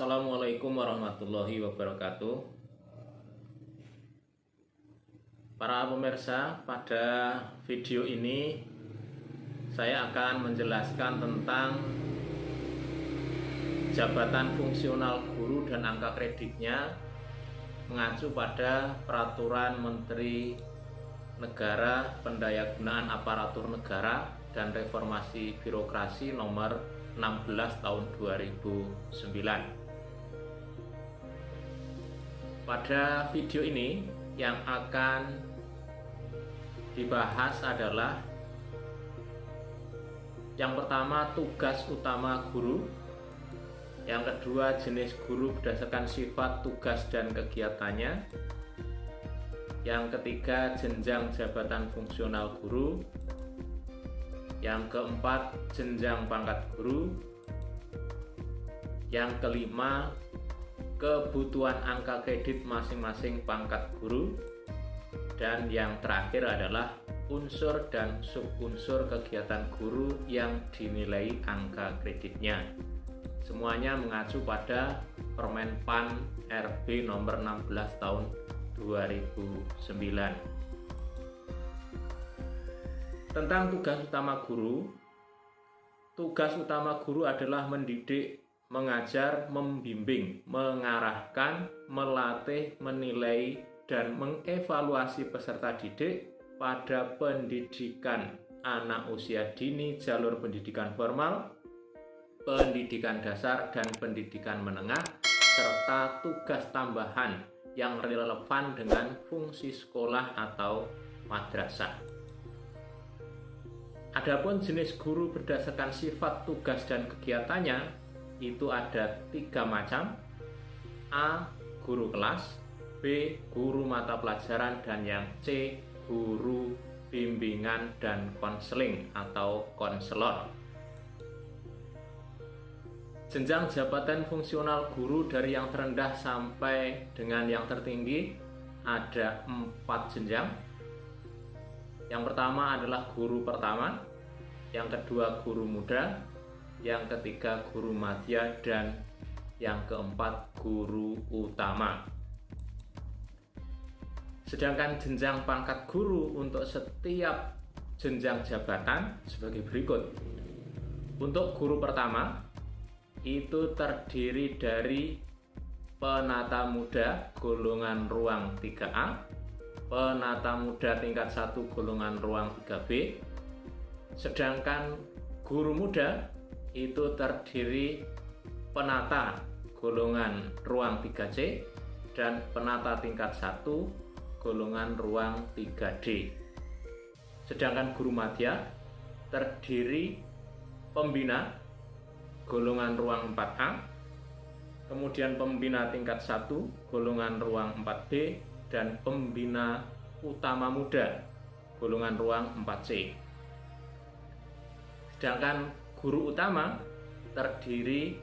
Assalamualaikum warahmatullahi wabarakatuh. Para pemirsa, pada video ini saya akan menjelaskan tentang jabatan fungsional guru dan angka kreditnya mengacu pada Peraturan Menteri Negara Pendayagunaan Aparatur Negara dan Reformasi Birokrasi Nomor 16 tahun 2009. Pada video ini yang akan dibahas adalah yang pertama, tugas utama guru. Yang kedua, jenis guru berdasarkan sifat, tugas, dan kegiatannya. Yang ketiga, jenjang jabatan fungsional guru. Yang keempat, jenjang pangkat guru. Yang kelima, kebutuhan angka kredit masing-masing pangkat guru. Dan yang terakhir adalah unsur dan subunsur kegiatan guru yang dinilai angka kreditnya. Semuanya mengacu pada Permenpan RB nomor 16 tahun 2009. Tentang tugas utama guru. Tugas utama guru adalah mendidik, mengajar, membimbing, mengarahkan, melatih, menilai, dan mengevaluasi peserta didik pada pendidikan anak usia dini, jalur pendidikan formal, pendidikan dasar, dan pendidikan menengah, serta tugas tambahan yang relevan dengan fungsi sekolah atau madrasah. Adapun jenis guru berdasarkan sifat, tugas, dan kegiatannya itu ada 3 macam. A. Guru kelas. B. Guru mata pelajaran. Dan yang C. Guru bimbingan dan konseling atau konselor. Jenjang jabatan fungsional guru dari yang terendah sampai dengan yang tertinggi ada 4 jenjang. Yang pertama adalah guru pertama, yang kedua guru muda, yang ketiga guru madya, dan yang keempat guru utama. Sedangkan jenjang pangkat guru untuk setiap jenjang jabatan sebagai berikut. Untuk guru pertama, itu terdiri dari penata muda golongan ruang 3A, penata muda tingkat 1 golongan ruang 3B. Sedangkan guru muda itu terdiri penata golongan ruang 3C dan penata tingkat 1 golongan ruang 3D. Sedangkan guru madya terdiri pembina golongan ruang 4A, kemudian pembina tingkat 1 golongan ruang 4B, dan pembina utama muda golongan ruang 4C. Sedangkan guru utama terdiri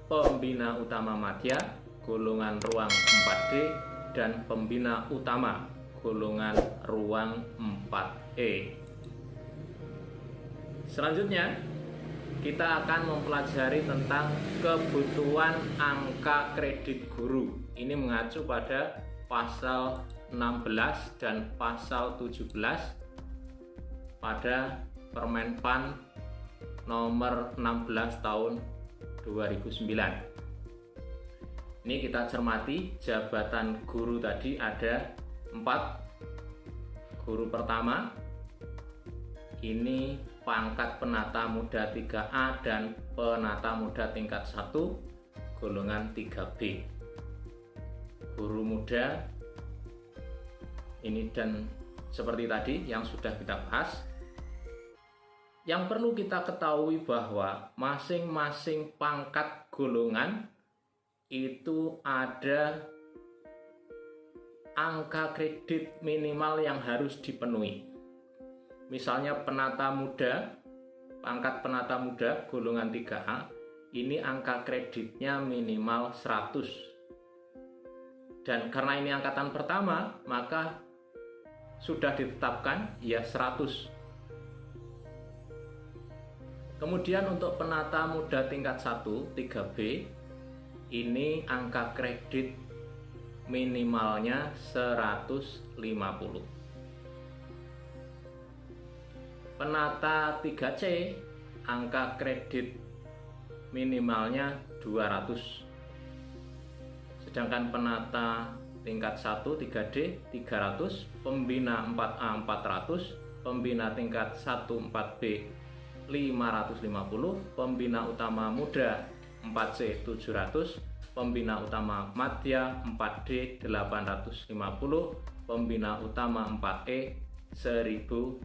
pembina utama madya golongan ruang 4D dan pembina utama golongan ruang 4E. Selanjutnya kita akan mempelajari tentang kebutuhan angka kredit guru. Ini mengacu pada pasal 16 dan pasal 17 pada Permenpan nomor 16 tahun 2009. Ini kita cermati jabatan guru tadi ada 4. Guru pertama ini pangkat penata muda 3A dan penata muda tingkat 1 golongan 3B. Guru muda ini dan seperti tadi yang sudah kita bahas. Yang perlu kita ketahui bahwa masing-masing pangkat golongan itu ada angka kredit minimal yang harus dipenuhi. Misalnya penata muda, pangkat penata muda golongan 3A, ini angka kreditnya minimal 100. Dan karena ini angkatan pertama, maka sudah ditetapkan ya 100. Kemudian untuk penata muda tingkat 1 3B ini angka kredit minimalnya 150. Penata 3C, angka kredit minimalnya 200. Sedangkan penata tingkat 1 3D 300, pembina 4A 400, pembina tingkat 1 4B 550, pembina utama muda 4C 700, pembina utama madya 4D 850, pembina utama 4E 1050.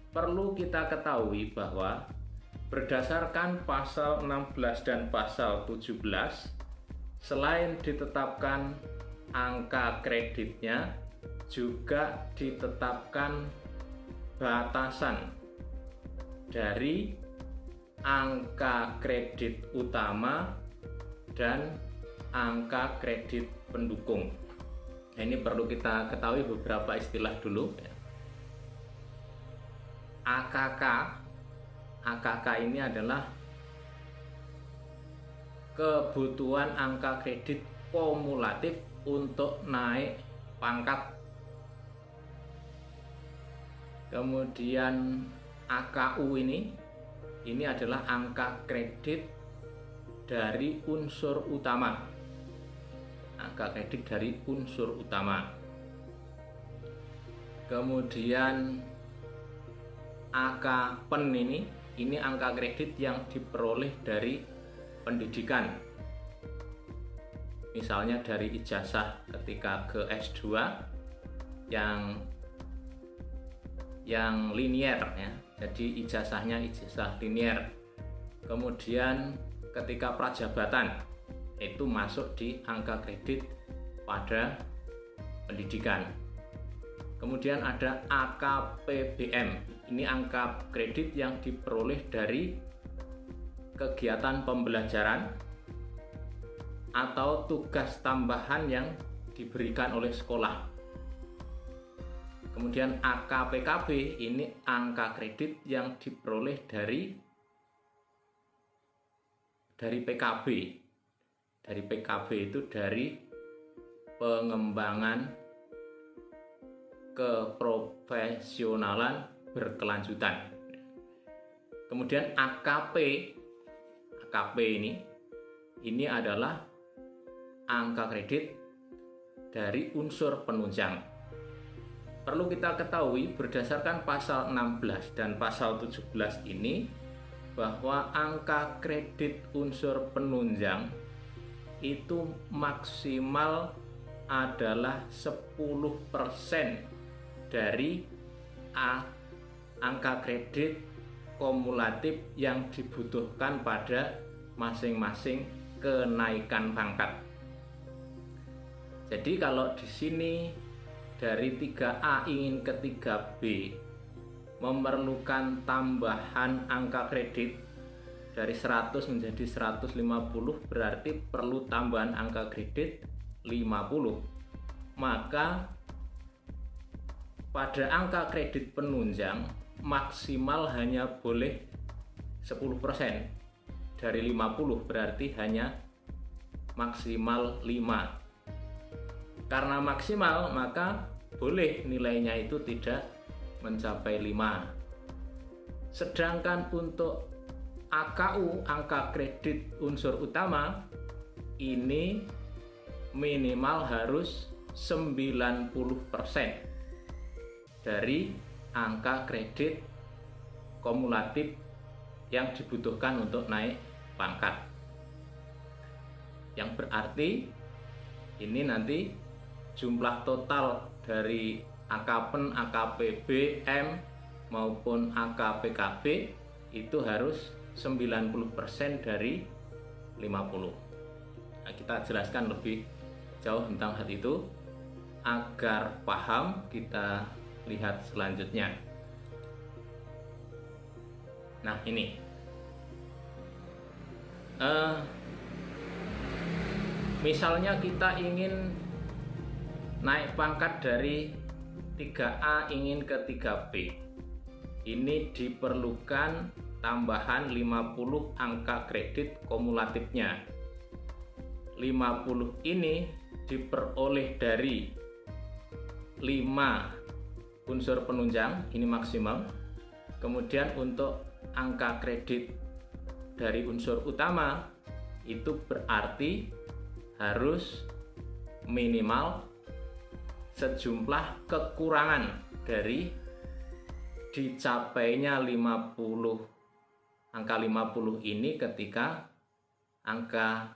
Perlu kita ketahui bahwa berdasarkan pasal 16 dan pasal 17, selain ditetapkan angka kreditnya, juga ditetapkan batasan dari angka kredit utama dan angka kredit pendukung. Nah, ini perlu kita ketahui beberapa istilah dulu. AKK ini adalah kebutuhan angka kredit kumulatif untuk naik pangkat. Kemudian AKU ini adalah angka kredit dari unsur utama. Angka kredit dari unsur utama. Kemudian AKPEN ini angka kredit yang diperoleh dari pendidikan. Misalnya dari ijazah ketika ke S2 yang linier ya. Jadi ijazahnya ijazah linier. Kemudian ketika prajabatan itu masuk di angka kredit pada pendidikan. Kemudian ada AKPBM. Ini angka kredit yang diperoleh dari kegiatan pembelajaran atau tugas tambahan yang diberikan oleh sekolah. Kemudian AKPKB ini angka kredit yang diperoleh dari PKB. Dari PKB itu dari pengembangan keprofesionalan berkelanjutan. Kemudian AKP ini adalah angka kredit dari unsur penunjang. Perlu kita ketahui berdasarkan pasal 16 dan pasal 17 ini bahwa angka kredit unsur penunjang itu maksimal adalah 10% dari angka kredit kumulatif yang dibutuhkan pada masing-masing kenaikan pangkat. Jadi kalau di sini dari 3A ingin ke 3B memerlukan tambahan angka kredit dari 100 menjadi 150, berarti perlu tambahan angka kredit 50. Maka pada angka kredit penunjang maksimal hanya boleh 10%. Dari 50 berarti hanya maksimal 5. Karena maksimal maka boleh nilainya itu tidak mencapai 5. Sedangkan untuk AKU, angka kredit unsur utama, ini minimal harus 90% dari angka kredit kumulatif yang dibutuhkan untuk naik pangkat. Yang berarti ini nanti jumlah total dari AKPEN, AKPBM maupun AKPKB itu harus 90% dari 50. Nah, kita jelaskan lebih jauh tentang hal itu agar paham. Kita lihat selanjutnya. Nah, ini misalnya kita ingin naik pangkat dari 3A ingin ke 3B. Ini diperlukan tambahan 50 angka kredit kumulatifnya. 50 ini diperoleh dari 5 unsur penunjang, ini maksimum. Kemudian untuk angka kredit dari unsur utama itu berarti harus minimal sejumlah kekurangan dari dicapainya 50, angka 50 ini ketika angka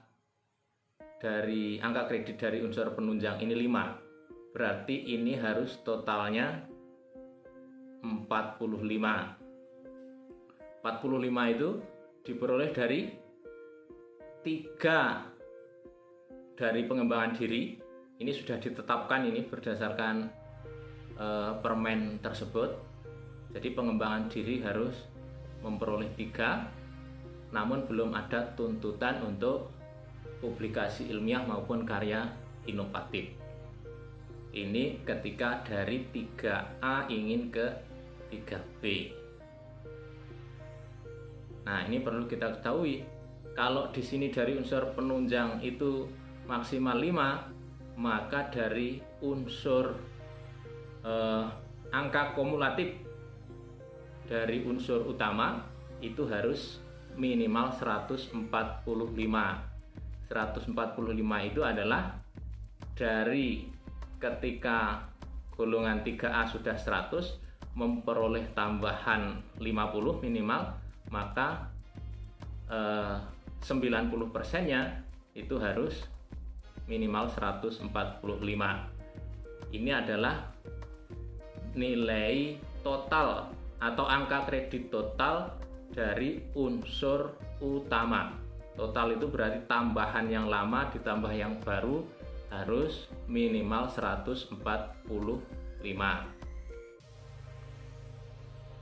kredit dari unsur penunjang ini 5. Berarti ini harus totalnya 45. 45 itu diperoleh dari 3 dari pengembangan diri. Ini sudah ditetapkan ini berdasarkan permen tersebut. Jadi pengembangan diri harus memperoleh 3, namun belum ada tuntutan untuk publikasi ilmiah maupun karya inovatif. Ini ketika dari 3A ingin ke 3B. Nah, ini perlu kita ketahui. Kalau di sini dari unsur penunjang itu maksimal 5, maka dari unsur angka kumulatif dari unsur utama itu harus minimal 145. 145 itu adalah dari ketika golongan 3A sudah 100 memperoleh tambahan 50 minimal, maka 90%-nya itu harus minimal 145. Ini adalah nilai total atau angka kredit total dari unsur utama. Total itu berarti tambahan yang lama ditambah yang baru harus minimal 145.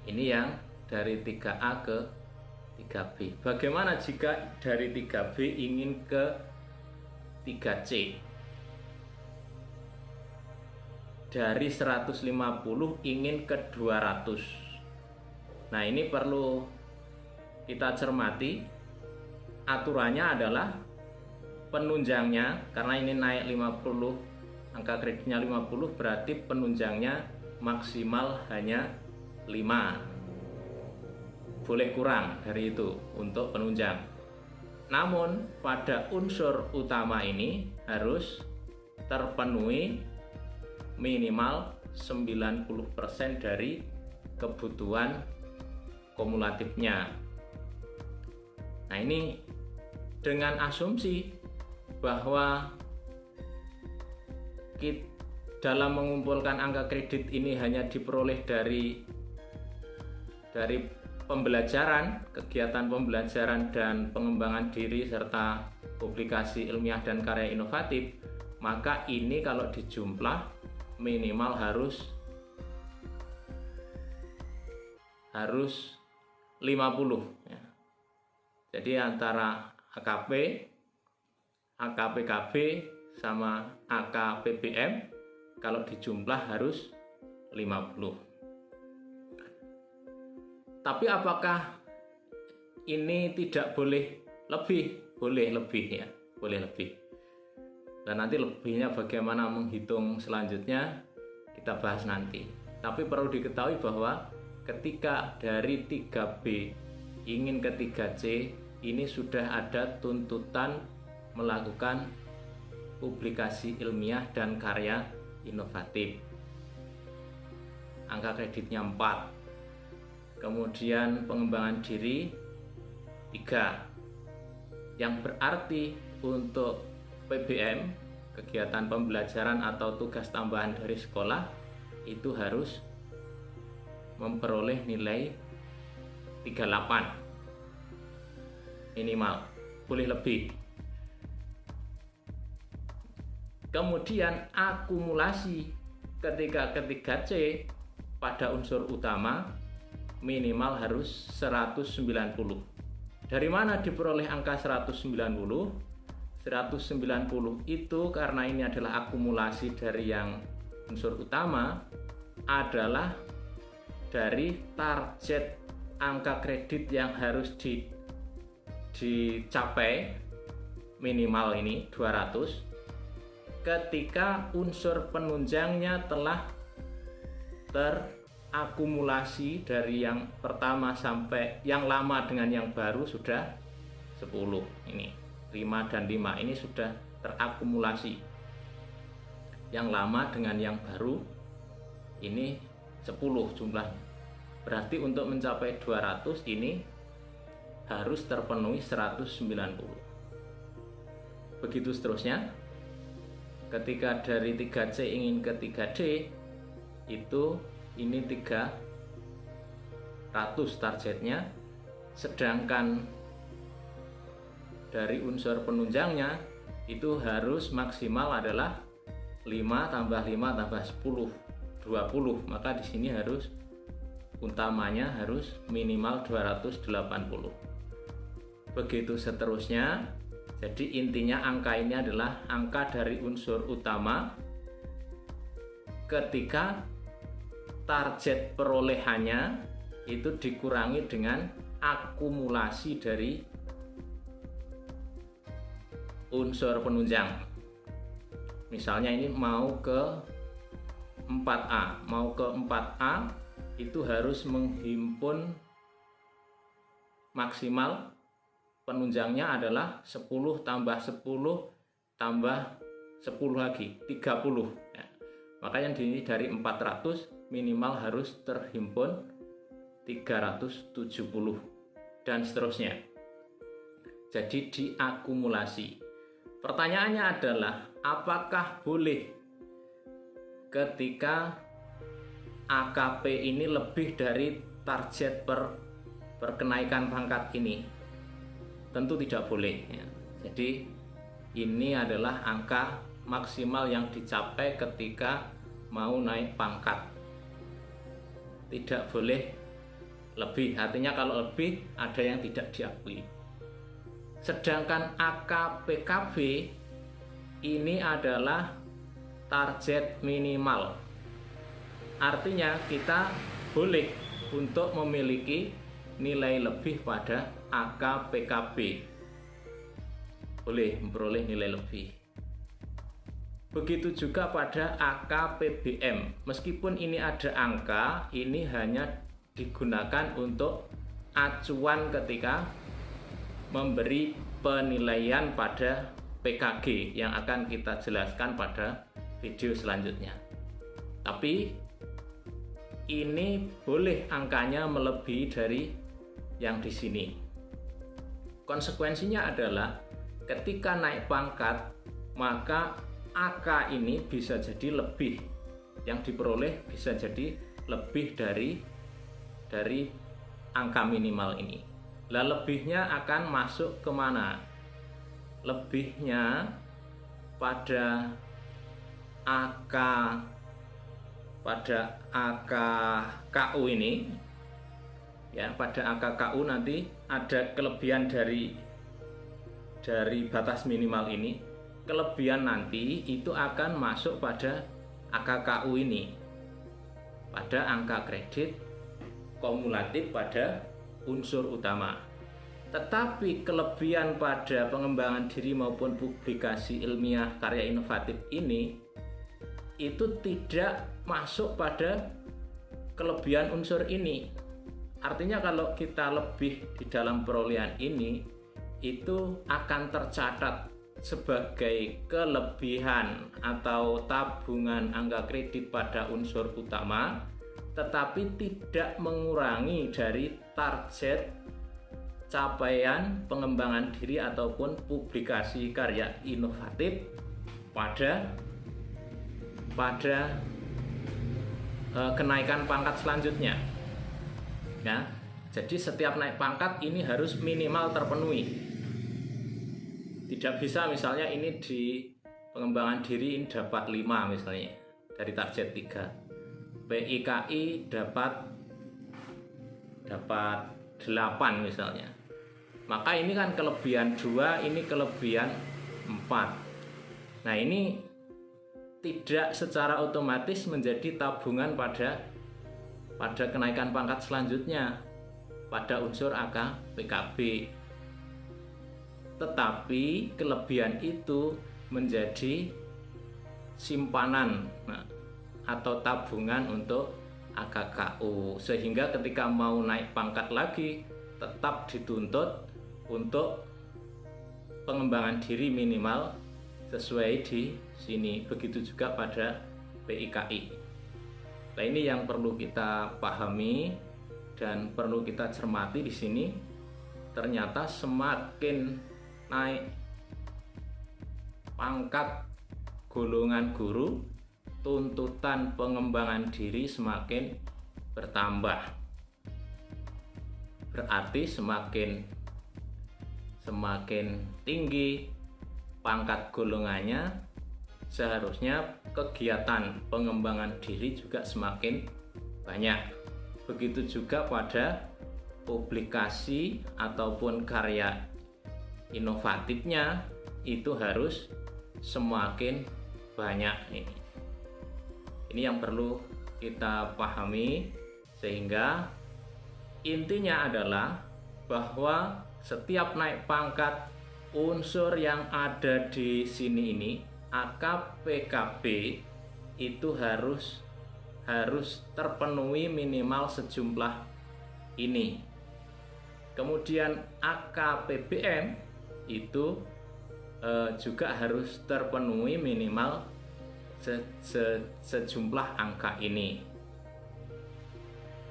Ini yang dari 3A ke 3B. Bagaimana jika dari 3B ingin ke 3C? Dari 150 ingin ke 200. Nah, ini perlu kita cermati. Aturannya adalah penunjangnya, karena ini naik 50, angka kreditnya 50, berarti penunjangnya maksimal hanya 5. Boleh kurang dari itu untuk penunjang. Namun pada unsur utama ini harus terpenuhi minimal 90% dari kebutuhan kumulatifnya. Nah, ini dengan asumsi bahwa dalam mengumpulkan angka kredit ini hanya diperoleh dari pembelajaran, kegiatan pembelajaran dan pengembangan diri serta publikasi ilmiah dan karya inovatif, maka ini kalau dijumlah minimal harus 50 ya. Jadi antara AKP, AKPKB sama AKPBM kalau dijumlah harus 50. Tapi apakah ini tidak boleh lebih? Boleh lebih ya, boleh lebih. Dan nanti lebihnya bagaimana menghitung selanjutnya kita bahas nanti. Tapi perlu diketahui bahwa ketika dari 3B ingin ke 3C, ini sudah ada tuntutan melakukan publikasi ilmiah dan karya inovatif. Angka kreditnya 4. Kemudian pengembangan diri 3. Yang berarti untuk PBM, kegiatan pembelajaran atau tugas tambahan dari sekolah, itu harus memperoleh nilai 38 minimal, boleh lebih. Kemudian akumulasi ketika ketiga C pada unsur utama minimal harus 190. Dari mana diperoleh angka 190? 190 itu karena ini adalah akumulasi dari yang unsur utama, adalah dari target angka kredit yang harus dicapai minimal ini 200 ketika unsur penunjangnya telah terakumulasi dari yang pertama sampai yang lama dengan yang baru sudah 10. Ini 5 dan 5 ini sudah terakumulasi. Yang lama dengan yang baru ini 10 jumlahnya. Berarti untuk mencapai 200 ini harus terpenuhi 190. Begitu seterusnya. Ketika dari 3C ingin ke 3D, itu ini 300 targetnya, sedangkan dari unsur penunjangnya itu harus maksimal adalah 5 tambah 5 tambah 10 20. Maka di sini harus utamanya harus minimal 280. Begitu seterusnya. Jadi intinya angka ini adalah angka dari unsur utama ketika target perolehannya itu dikurangi dengan akumulasi dari unsur penunjang. Misalnya ini mau ke 4A, itu harus menghimpun maksimal penunjangnya adalah 10 tambah 10 tambah 10 lagi 30 ya. Maka yang dari 400 minimal harus terhimpun 370 dan seterusnya. Jadi diakumulasi. Pertanyaannya adalah apakah boleh ketika AKP ini lebih dari target per kenaikan pangkat ini? Tentu tidak boleh ya. Jadi ini adalah angka maksimal yang dicapai ketika mau naik pangkat. Tidak boleh lebih, artinya kalau lebih ada yang tidak diakui. Sedangkan AKPKB ini adalah target minimal. Artinya kita boleh untuk memiliki nilai lebih pada AKPKB, boleh memperoleh nilai lebih. Begitu juga pada AKPBM, meskipun ini ada angka, ini hanya digunakan untuk acuan ketika memberi penilaian pada PKG yang akan kita jelaskan pada video selanjutnya. Tapi ini boleh angkanya melebihi dari yang di sini. Konsekuensinya adalah ketika naik pangkat, maka AK ini bisa jadi lebih, yang diperoleh bisa jadi lebih dari angka minimal ini. Lah lebihnya akan masuk kemana? Lebihnya pada AK KU ini ya, pada angka KU nanti ada kelebihan dari batas minimal ini. Kelebihan nanti itu akan masuk pada angka KU ini, pada angka kredit kumulatif pada unsur utama. Tetapi kelebihan pada pengembangan diri maupun publikasi ilmiah karya inovatif ini itu tidak masuk pada kelebihan unsur ini. Artinya kalau kita lebih di dalam perolehan ini, itu akan tercatat sebagai kelebihan atau tabungan angka kredit pada unsur utama, tetapi tidak mengurangi dari target capaian pengembangan diri ataupun publikasi karya inovatif pada kenaikan pangkat selanjutnya. Ya, jadi setiap naik pangkat ini harus minimal terpenuhi. Tidak bisa misalnya ini di pengembangan diri ini dapat 5 misalnya dari target 3. PIKI dapat 8 misalnya. Maka ini kan kelebihan 2, ini kelebihan 4. Nah, ini tidak secara otomatis menjadi tabungan pada kenaikan pangkat selanjutnya. pada unsur AKPKB. Tetapi kelebihan itu menjadi simpanan atau tabungan untuk AKKU, sehingga ketika mau naik pangkat lagi tetap dituntut untuk pengembangan diri minimal sesuai di sini. Begitu juga pada PIKI. Nah, ini yang perlu kita pahami dan perlu kita cermati di sini. Ternyata semakin naik pangkat golongan guru, tuntutan pengembangan diri semakin bertambah. Berarti semakin tinggi pangkat golongannya, seharusnya kegiatan pengembangan diri juga semakin banyak. Begitu juga pada publikasi ataupun karya inovatifnya itu harus semakin banyak. Ini yang perlu kita pahami, sehingga intinya adalah bahwa setiap naik pangkat unsur yang ada di sini ini AKPKB itu harus terpenuhi minimal sejumlah ini. Kemudian AKPBM itu juga harus terpenuhi minimal sejumlah angka ini.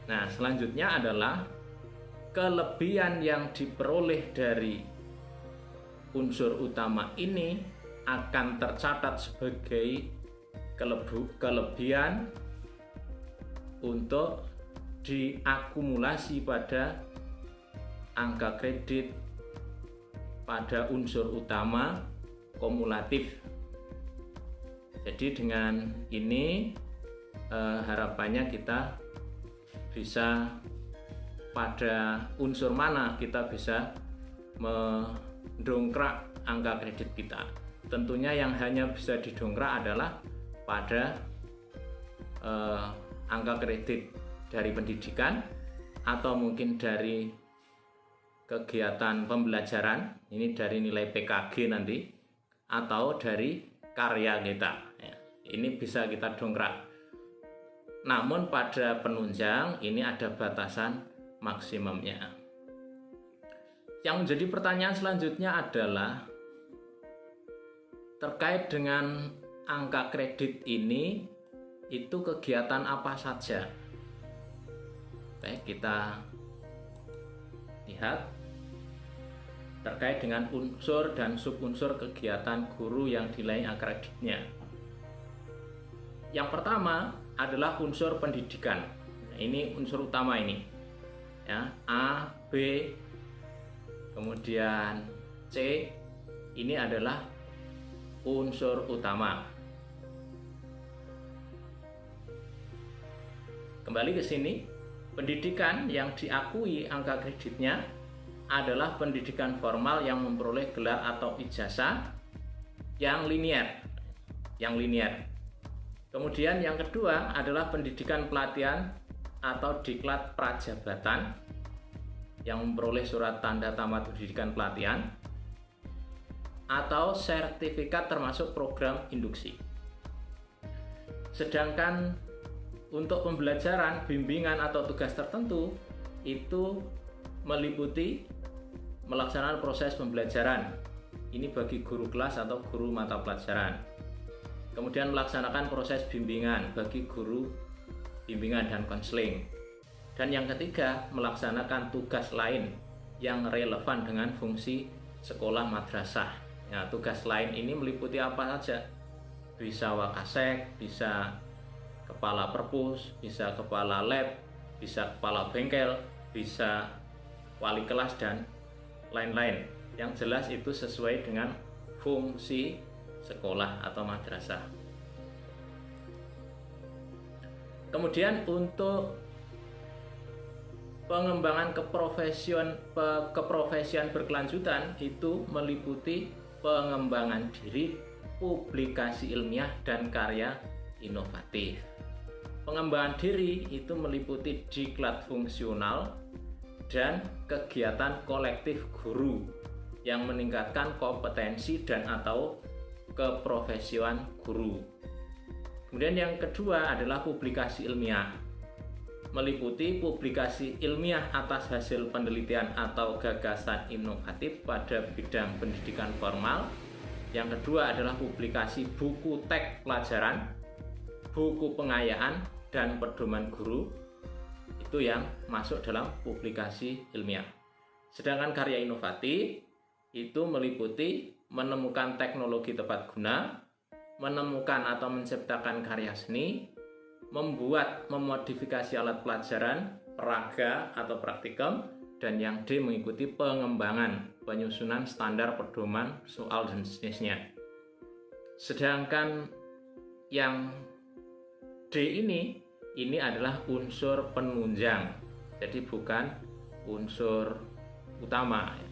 Nah, selanjutnya adalah kelebihan yang diperoleh dari unsur utama ini akan tercatat sebagai kelebihan untuk diakumulasi pada angka kredit pada unsur utama kumulatif. Jadi dengan ini harapannya kita bisa pada unsur mana kita bisa mendongkrak angka kredit kita. Tentunya yang hanya bisa didongkrak adalah pada angka kredit dari pendidikan atau mungkin dari kegiatan pembelajaran, ini dari nilai PKG nanti, atau dari karya kita. Ini bisa kita dongkrak. Namun pada penunjang ini ada batasan maksimumnya. Yang menjadi pertanyaan selanjutnya adalah terkait dengan angka kredit ini, itu kegiatan apa saja? Baik, kita lihat terkait dengan unsur dan subunsur kegiatan guru yang dinilai angka kreditnya. Yang pertama adalah unsur pendidikan. Nah, ini unsur utama ini. Ya, A, B, kemudian C, ini adalah unsur utama. Kembali ke sini, pendidikan yang diakui angka kreditnya adalah pendidikan formal yang memperoleh gelar atau ijazah yang linear. Kemudian yang kedua adalah pendidikan pelatihan atau diklat prajabatan yang memperoleh surat tanda tamat pendidikan pelatihan atau sertifikat termasuk program induksi. Sedangkan untuk pembelajaran, bimbingan atau tugas tertentu itu meliputi melaksanakan proses pembelajaran. Ini bagi guru kelas atau guru mata pelajaran. Kemudian melaksanakan proses bimbingan bagi guru bimbingan dan konseling. Dan yang ketiga, melaksanakan tugas lain yang relevan dengan fungsi sekolah madrasah. Nah, tugas lain ini meliputi apa saja? Bisa wakasek, bisa kepala perpus, bisa kepala lab, bisa kepala bengkel, bisa wali kelas, dan lain-lain. Yang jelas itu sesuai dengan fungsi sekolah atau madrasah. Kemudian untuk pengembangan keprofesian berkelanjutan itu meliputi pengembangan diri, publikasi ilmiah, dan karya inovatif. Pengembangan diri itu meliputi diklat fungsional, dan kegiatan kolektif guru yang meningkatkan kompetensi dan atau keprofesian guru. Kemudian yang kedua adalah publikasi ilmiah, meliputi publikasi ilmiah atas hasil penelitian atau gagasan inovatif pada bidang pendidikan formal. Yang kedua adalah publikasi buku teks pelajaran, buku pengayaan, dan pedoman guru. Itu yang masuk dalam publikasi ilmiah. Sedangkan karya inovatif itu meliputi menemukan teknologi tepat guna, menemukan atau menciptakan karya seni, membuat memodifikasi alat pelajaran, peraga atau praktikum, dan yang D mengikuti pengembangan, penyusunan standar pedoman soal dan jenisnya. Sedangkan yang D ini adalah unsur penunjang, jadi bukan unsur utama.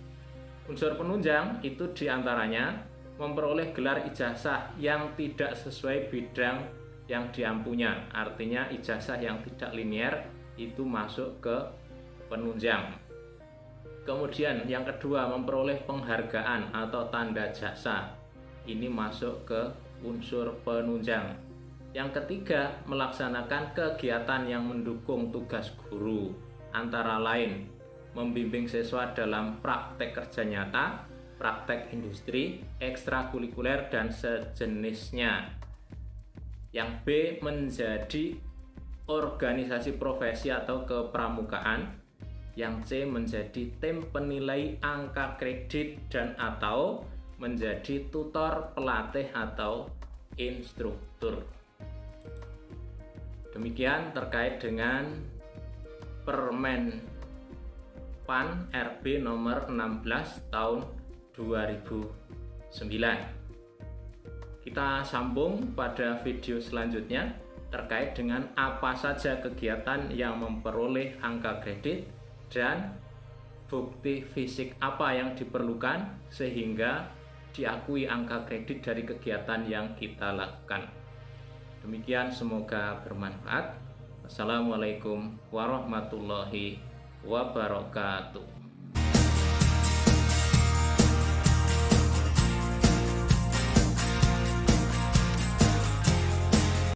Unsur penunjang itu diantaranya memperoleh gelar ijazah yang tidak sesuai bidang yang diampunya, artinya ijazah yang tidak linear itu masuk ke penunjang. Kemudian yang kedua, memperoleh penghargaan atau tanda jasa, ini masuk ke unsur penunjang. Yang ketiga, melaksanakan kegiatan yang mendukung tugas guru, antara lain membimbing siswa dalam praktek kerja nyata, praktek industri, ekstrakurikuler, dan sejenisnya. Yang B, menjadi organisasi profesi atau kepramukaan. Yang C, menjadi tim penilai angka kredit dan atau menjadi tutor, pelatih, atau instruktur. Demikian terkait dengan Permen PAN RB nomor 16 tahun 2009. Kita sambung pada video selanjutnya terkait dengan apa saja kegiatan yang memperoleh angka kredit dan bukti fisik apa yang diperlukan sehingga diakui angka kredit dari kegiatan yang kita lakukan. Demikian, semoga bermanfaat. Wassalamualaikum warahmatullahi wabarakatuh.